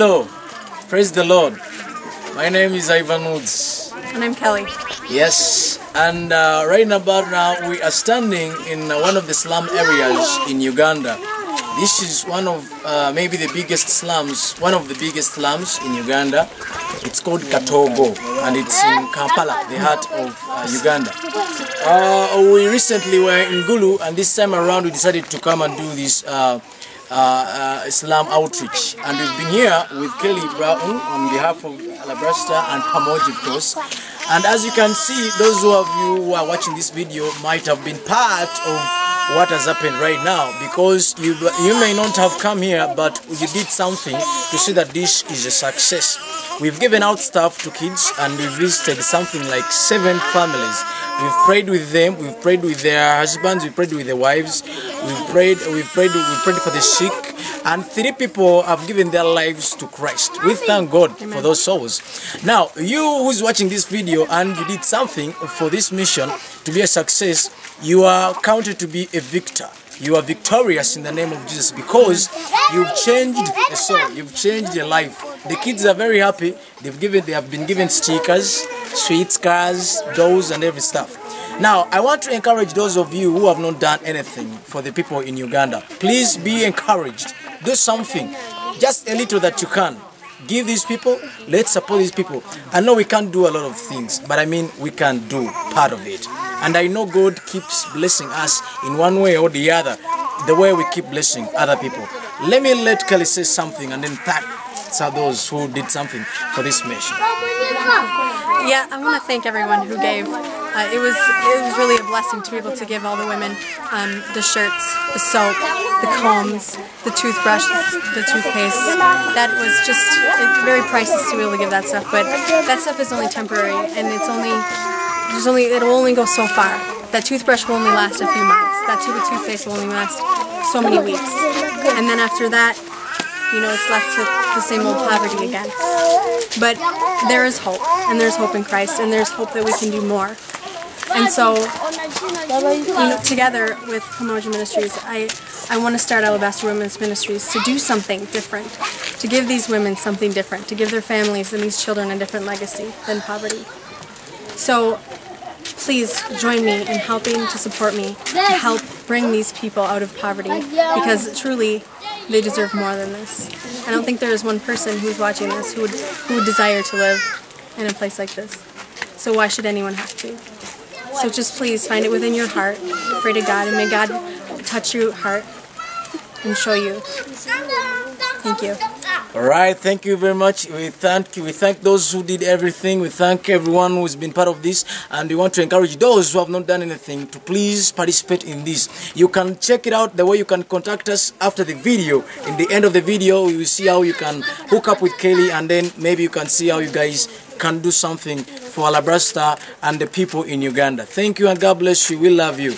Hello, praise the Lord. My name is Ivan Woods. And I'm Kelly. Yes, and right about now we are standing in one of the slum areas in Uganda. This is one of maybe the biggest slums, one of the biggest slums in Uganda. It's called Katogo, and it's in Kampala, the heart of Uganda. We recently were in Gulu, and this time around we decided to come and do this slum outreach. And we've been here with Kelly Brown on behalf of Alabrasta and Pamoji, of course. And as you can see, those of you who are watching this video might have been part of what has happened right now, because you may not have come here, but you did something to see that this is a success. We've given out stuff to kids, and we've visited something like 7 families. We've prayed with them, we've prayed with their husbands, we've prayed with their wives, we've prayed for the sick, and 3 people have given their lives to Christ. We thank God for those souls. Now, you who's watching this video and you did something for this mission to be a success, you are counted to be a victor. You are victorious in the name of Jesus, because you've changed a soul, you've changed a life. The kids are very happy. They have been given stickers, sweets, cars, dolls, and every stuff. Now, I want to encourage those of you who have not done anything for the people in Uganda. Please be encouraged. Do something, just a little that you can. Give these people, let's support these people. I know we can't do a lot of things, but I mean we can do part of it. And I know God keeps blessing us in one way or the other, the way we keep blessing other people. Let Kelly say something, and then thank those who did something for this mission. Yeah, I want to thank everyone who gave. It was really a blessing to be able to give all the women the shirts, the soap, the combs, the toothbrush, the toothpaste. That was just very priceless to be able to give that stuff. But that stuff is only temporary, and it'll only go so far. That toothbrush will only last a few months. That tube of toothpaste will only last so many weeks. And then after that, you know, it's left to the same old poverty again. But there is hope, and there's hope in Christ, and there's hope that we can do more. And so, you know, together with Pamoji Ministries, I want to start Alabaster Women's Ministries to do something different, to give these women something different, to give their families and these children a different legacy than poverty. So, please join me in helping to support me to help bring these people out of poverty, because truly they deserve more than this. I don't think there is one person who's watching this who would desire to live in a place like this. So why should anyone have to? So just please find it within your heart, pray to God, and may God touch your heart and show you. Thank you. Alright, thank you very much. We thank those who did everything. We thank everyone who's been part of this, and we want to encourage those who have not done anything to please participate in this. You can check it out, the way you can contact us after the video. In the end of the video, you will see how you can hook up with Kelly, and then maybe you can see how you guys can do something for Alabrasta and the people in Uganda. Thank you, and God bless you. We love you.